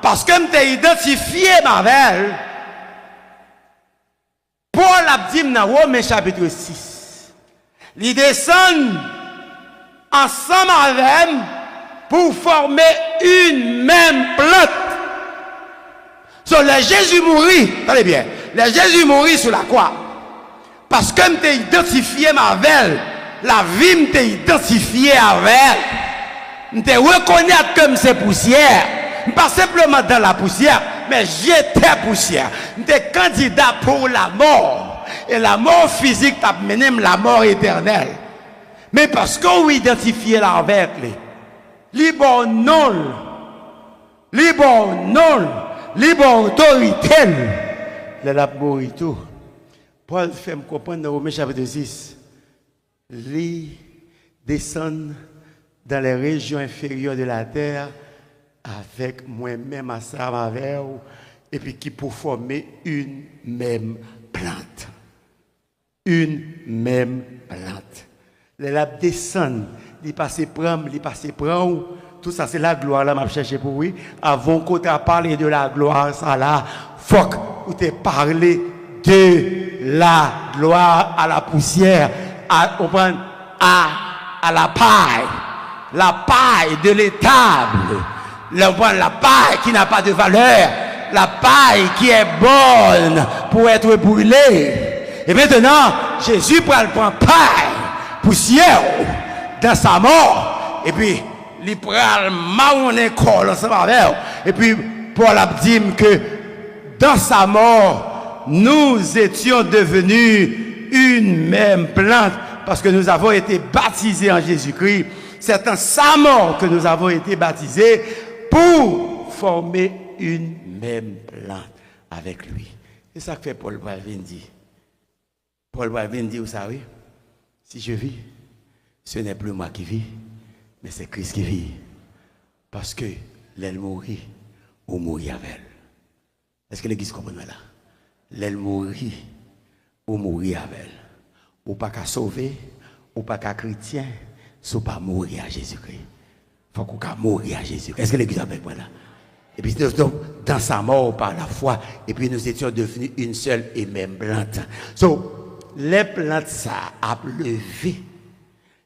parce que je t'ai identifié ma belle, Paul a dit dans Romains chapitre 6. Ils descendent ensemble avec pour former une même plante. So, le Jésus mourit, attendez bien, le Jésus mourit sur la croix. Parce que je t'ai identifié ma veille, la vie me t'ai identifié avec elle. Je t'ai reconnu comme c'est poussière. Pas simplement dans la poussière, mais j'étais poussière. J'étais candidat pour la mort. Et la mort physique t'a mené la mort éternelle. Mais parce qu'on identifie avec lui, libre non, libre autorité, le l'a mourir tout. Paul fait me comprendre dans Romains chapitre 6. Lui descend dans les régions inférieures de la terre avec moi-même à ça avec vous, et puis qui pour former une même plante. Une même plante. Les labs descendent, ils passent prendre, tout ça c'est la gloire là, m'a cherché pour oui. Avant qu'on t'a parlé de la gloire, ça là, faut que tu parlé de la gloire à la poussière, à la paille de l'étable. La paille qui n'a pas de valeur, la paille qui est bonne pour être brûlée. Et maintenant, Jésus prend paille, poussière, dans sa mort, et puis il pral marronner corps ensemble avec. Et puis Paul a dit que dans sa mort, nous étions devenus une même plante parce que nous avons été baptisés en Jésus-Christ. C'est en sa mort que nous avons été baptisés pour former une même plante avec lui. C'est ça que fait Paul va venir dire. Paul va venir dire, vous savez, si je vis, ce n'est plus moi qui vis, mais c'est Christ qui vit. Parce que l'aile mourit ou mourir avec elle. Est-ce que l'église comprend là? L'aile mourit ou mourir avec elle. Ou pas qu'à sauver, ou pas qu'à chrétien, ou pas mourir à Jésus-Christ. Il faut qu'on mourir à Jésus-Christ. Est-ce que l'église avec moi là? Et puis donc, dans sa mort par la foi, et puis nous étions devenus une seule et même plante. So, les plantes, ça a levé,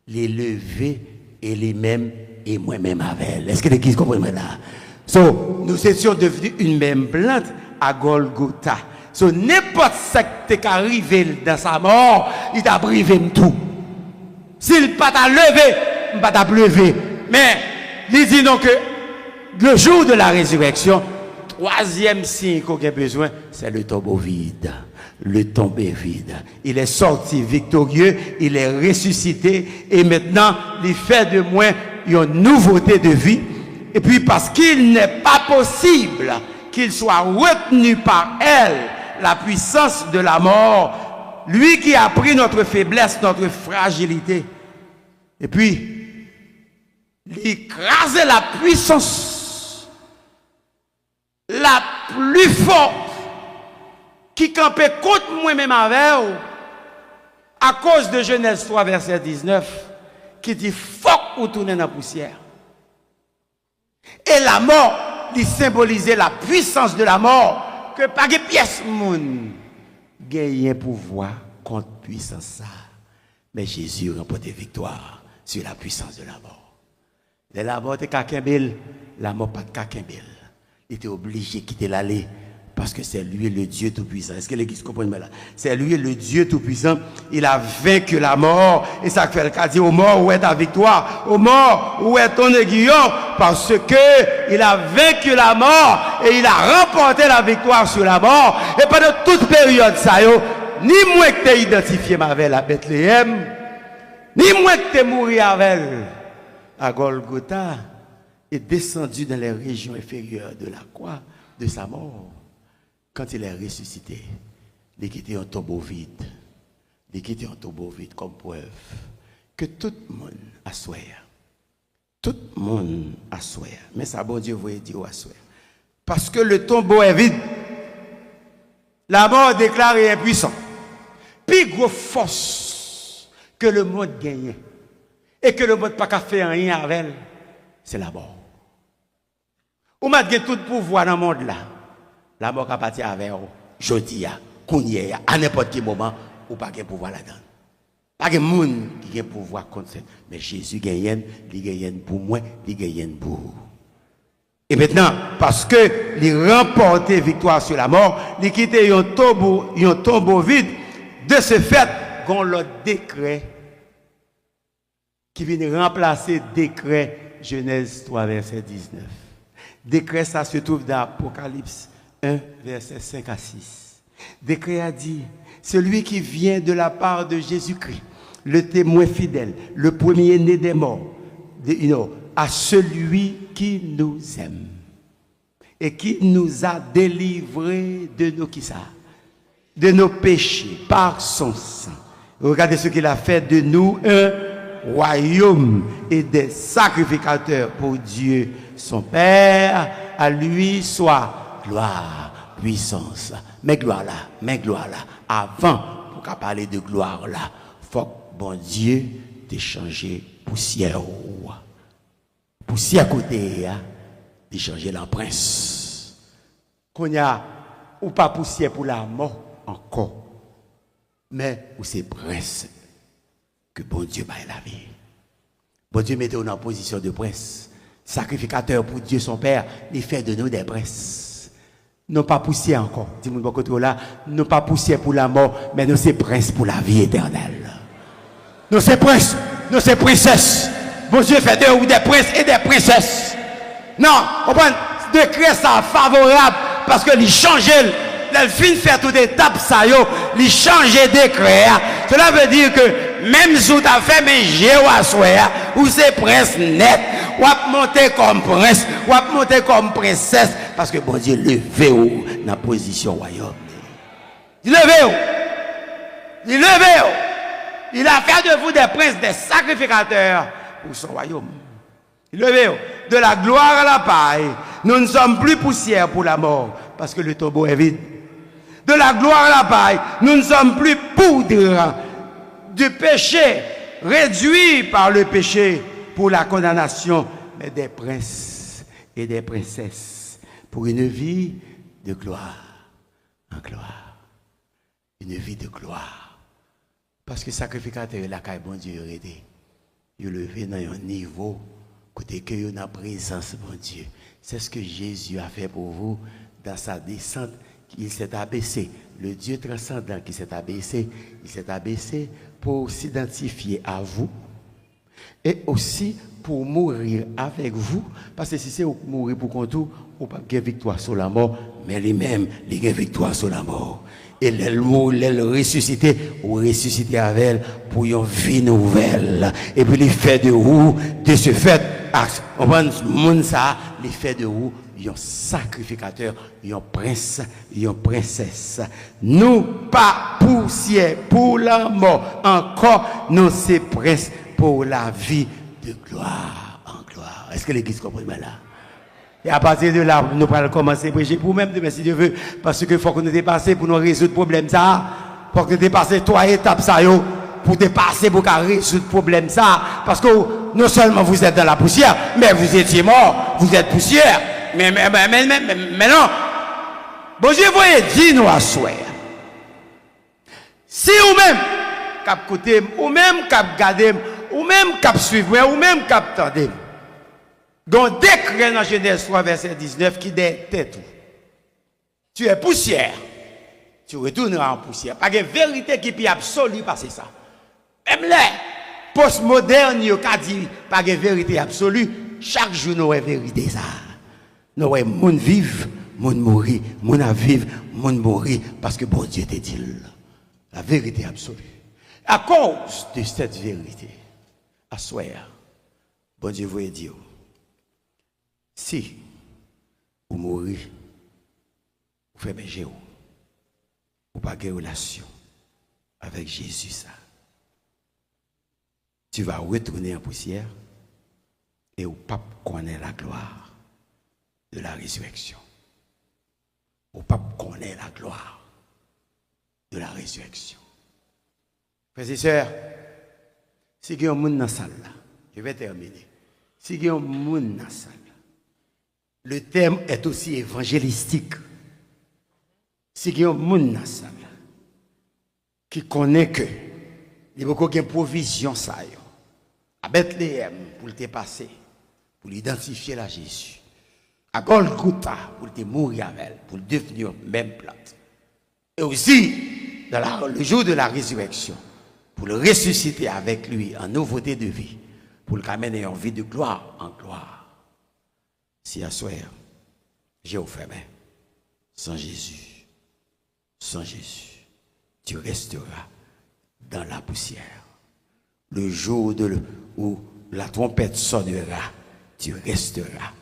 les levées et les mêmes, et moi-même avec elle. Est-ce que l'église comprend là? So, nous étions devenus une même plante à Golgotha. So, n'importe ce qui est arrivé dans sa mort, il t'a privé de tout. S'il pas t'a levé, il pas t'a levé. Mais, il dit donc que le jour de la résurrection, troisième signe qu'on a besoin, c'est le tombeau vide. Le tombeau vide. Il est sorti victorieux, il est ressuscité, et maintenant, il fait de moi une nouveauté de vie. Et puis, parce qu'il n'est pas possible qu'il soit retenu par elle, la puissance de la mort, lui qui a pris notre faiblesse, notre fragilité, et puis, il écraser la puissance la plus forte qui campait contre moi-même avec vous, à cause de Genèse 3, verset 19, qui dit, faut ou tourner dans la poussière. Et la mort, il symbolisait la puissance de la mort, que pas de pièce moun gagne pouvoir contre puissance ça. Mais Jésus remportait victoire sur la puissance de la mort. Et la mort était kakembel, la mort pas de kakembel. Il était obligé de quitter l'allée parce que c'est lui le Dieu Tout-Puissant. Est-ce que l'église comprend là? C'est lui le Dieu Tout-Puissant. Il a vaincu la mort. Et ça fait le cas dit, au mort, où est ta victoire? Au mort, où est ton aiguillon? Parce que il a vaincu la mort et il a remporté la victoire sur la mort. Et pendant toute période, ça yo, ni moi que t'es identifié avec à Bethléem, ni moi que t'es mouru avec à Golgotha, est descendu dans les régions inférieures de la croix de sa mort. Quand il est ressuscité, il quittait un tombeau vide. Il quittait un tombeau vide comme preuve que tout le monde a souhaité. Tout le monde a souhaité. Mais ça, bon Dieu, vous dire à souhaité. Parce que le tombeau est vide. La mort déclarée impuissant. Plus grosse force que le monde gagne. Et que le monde n'a pas fait rien avec elle, c'est la mort. Ou m'a tout pouvoir dans le monde là. La mort a parti avec vous. Jodi à n'importe quel moment, ou pas de pouvoir là-dedans. Pas de monde qui a pouvoir contre ça. Mais Jésus gagne, il gagne pour moi, il gagne pour vous. Et maintenant, parce que il remporte victoire sur la mort, il quitte un tombeau vide, de ce fait, qu'on le décret qui vient remplacer décret Genèse 3, verset 19. Décret, ça se trouve dans Apocalypse 1, verset 5 à 6. Décret a dit, celui qui vient de la part de Jésus-Christ, le témoin fidèle, le premier-né des morts, à celui qui nous aime et qui nous a délivrés de nos de nos péchés par son sang. Regardez ce qu'il a fait de nous, un royaume et des sacrificateurs pour Dieu, son Père. À lui soit gloire, puissance. Mais gloire là, avant, pour qu'à parler de gloire là, faut que bon Dieu t'ait changé poussière. Poussière côté, t'ait changé la prince. Qu'on y a, ou pas poussière pour la mort encore, mais où c'est prince que bon Dieu m'a la vie. Bon Dieu mettait en position de prince, sacrificateur pour Dieu son Père, il fait de nous des princes. Non pas poussière encore, dis-moi de côté là, non pas poussière pour la mort, mais nous c'est prince pour la vie éternelle. Nous c'est prince, nous c'est princesse, bon Dieu fait de vous des princes et des princesses. Non, on prend décret ça favorable parce que il change le fin faire toute étape ça yo, il change décret. Cela veut dire que même si vous avez fait mais j'ai ou c'est prince net, ou à monter comme prince, ou à monter comme princesse parce que bon Dieu levé ou dans la position royaume. Il levé ou. Il levé ou. Il a fait de vous des princes, des sacrificateurs pour son royaume. Il levé ou. De la gloire à la paille. Nous ne sommes plus poussière pour la mort parce que le tombeau est vide. De la gloire à la paille, nous ne sommes plus poudre du péché, réduit par le péché pour la condamnation, mais des princes et des princesses pour une vie de gloire en gloire. Une vie de gloire. Parce que le sacrificateur est là, quand bon Dieu est aidé. Il est levé dans un niveau, côté que il a la présence de bon Dieu. C'est ce que Jésus a fait pour vous dans sa descente. Il s'est abaissé. Le Dieu transcendant qui s'est abaissé, il s'est abaissé pour s'identifier à vous et aussi pour mourir avec vous. Parce que si c'est mourir pour qu'on tout, on ne peut pas gagner victoire sur la mort, mais lui-même, il gagne victoire sur la mort. Et le ressuscité, ou ressuscité avec elle pour une vie nouvelle. Et puis il fait de vous, de ce fait, on prend monde ça, il fait de vous un sacrificateur, un prince, une princesse. Nous pas poussière pour la mort, encore nous c'est prince pour la vie de gloire en gloire. Est-ce que l'église comprend là? Et à partir de là, nous allons commencer à prêcher pour même demain si Dieu veut, parce qu'il faut que nous dépassions pour nous résoudre le problème ça. Faut que nous dépassions 3 étapes ça yo, pour dépasser pour résoudre le problème ça. Parce que non seulement vous êtes dans la poussière, mais vous étiez mort, vous êtes poussière. Mais non. Bon Dieu, voyez, dis-nous à soi. Si vous-même, cap côté, ou même cap garder, ou même cap suivre, ou même cap tendre. Donc, décret dans Genèse 3, verset 19, qui dit tout. Tu es poussière. Tu retourneras en poussière. Pas de vérité qui est absolue, parce que ça. Même les postmodernes, qui dit pas de vérité absolue, chaque jour, nous avons vérité ça. Nous avons monde vivre, monde mourir, monde à vivre, monde mourir, parce que bon Dieu te dit la vérité absolue. À cause de cette vérité, à soi, bon Dieu vous dire, si vous mourrez, vous faites béger, vous pas de relation avec Jésus, ça. Tu vas retourner en poussière et au pape connaît la gloire de la résurrection. Au pape connaît la gloire de la résurrection. Frères et sœurs, si il y a un monde dans la salle, je vais terminer. Si il y a un monde dans la salle, le thème est aussi évangélistique. Si il y a un monde dans la salle qui connaît que il y a beaucoup de provisions à Bethléem pour te passer, pour l'identifier à Jésus. À Golgotha pour te mourir avec elle, pour devenir même plante. Et aussi, dans le jour de la résurrection, pour le ressusciter avec lui en nouveauté de vie, pour le ramener en vie de gloire en gloire. Si à soir, j'ai offert sans Jésus, tu resteras dans la poussière. Le jour où la trompette sonnera, tu resteras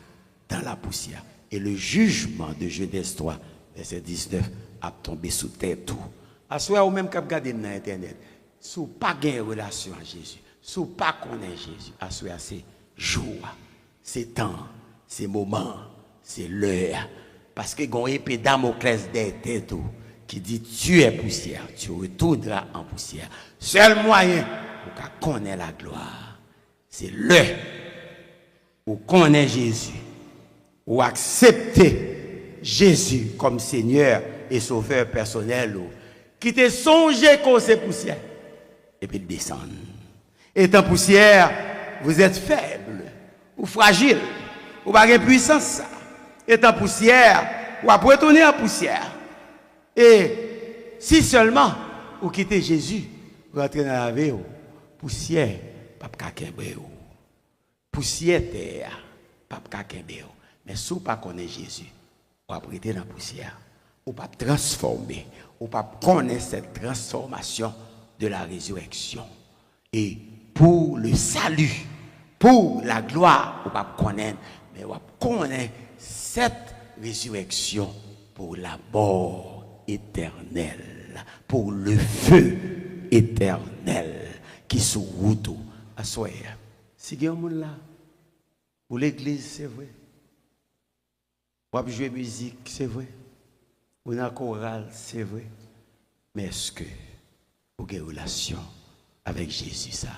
dans la poussière. Et le jugement de Genèse 3, verset 19, a tombé sous terre tout. À soi ou même cap garder dans internet, sous pas gain relation à Jésus, sous pas connaître Jésus, à soi c'est jour, c'est temps, c'est moment, c'est l'heure. Parce que gon épée Damoclès derrière tout qui dit tu es poussière, tu retourneras en poussière. Seul moyen pour connaître la gloire, c'est l'heure où connaît Jésus, ou accepter Jésus comme Seigneur et Sauveur personnel, qui te songé qu'on c'est poussière, et puis descendre. Étant poussière, vous êtes faible, ou fragile, ou pas de puissance. Étant poussière, ou après retourner en poussière. Et si seulement vous quittez Jésus, vous rentrez dans la vie, poussière, pas de poussière terre, pas kakembe. Mais si vous pas connaître Jésus, vous pas prêter dans la poussière, vous pas transformer, vous pas connaître cette transformation de la résurrection. Et pour le salut, pour la gloire, vous pas connaître, mais vous connaître cette résurrection pour la mort éternelle, pour le feu éternel qui se route à soi. Si il y a un monde là, pour l'église, c'est vrai. Pour jouer musique, c'est vrai. Pour la chorale, c'est vrai. Mais est-ce que vous avez une relation avec Jésus ça?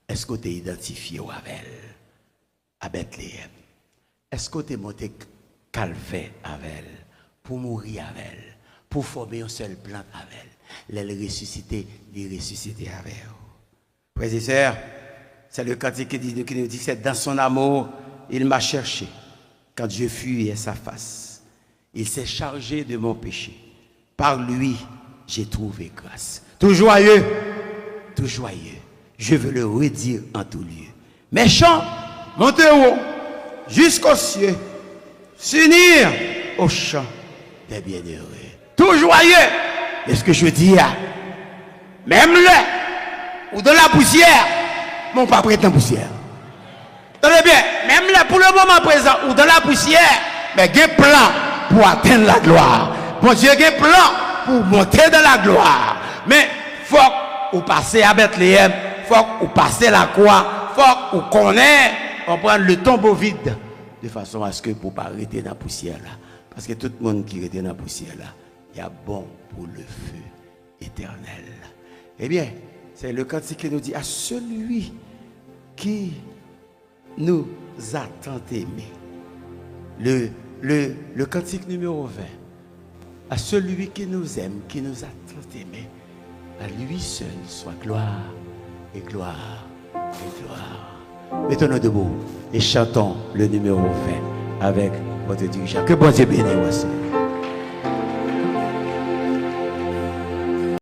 Est-ce que vous êtes identifié avec elle, à Bethléem? Est-ce que vous êtes monté calvaire avec elle, pour mourir avec elle, pour former un seul plan avec elle? Elle ressuscité, il ressuscité avec elle. Frères et sœurs, c'est le cantique qui nous dit, c'est dans son amour, il m'a cherché. Quand je fuyais sa face, il s'est chargé de mon péché. Par lui, j'ai trouvé grâce. Tout joyeux, je veux le redire en tout lieu. Méchants, montez haut, jusqu'aux cieux, s'unir au chant des bienheureux. Tout joyeux, est-ce que je dis, même là, ou dans la poussière, mon pas prêt en poussière. Tenez bien, même là, pour le moment présent, ou dans la poussière, mais il y a un plan pour atteindre la gloire. Bon Dieu, il y a un plan pour monter dans la gloire. Mais il faut que vous passez à Bethléem, il faut que vous passez la croix, il faut que vous connaissez, on prend le tombeau vide, de façon à ce que vous ne pas arrêter dans la poussière là. Parce que tout le monde qui est dans la poussière là, il y a bon pour le feu éternel. Eh bien, c'est le cantique qui nous dit à celui qui nous a tant aimés. Le cantique numéro 20. À celui qui nous aime, qui nous a tant aimés, à lui seul soit gloire et gloire et gloire. Mettons-nous debout et chantons le numéro 20 avec votre dirigeant. Que bon Dieu bénisse.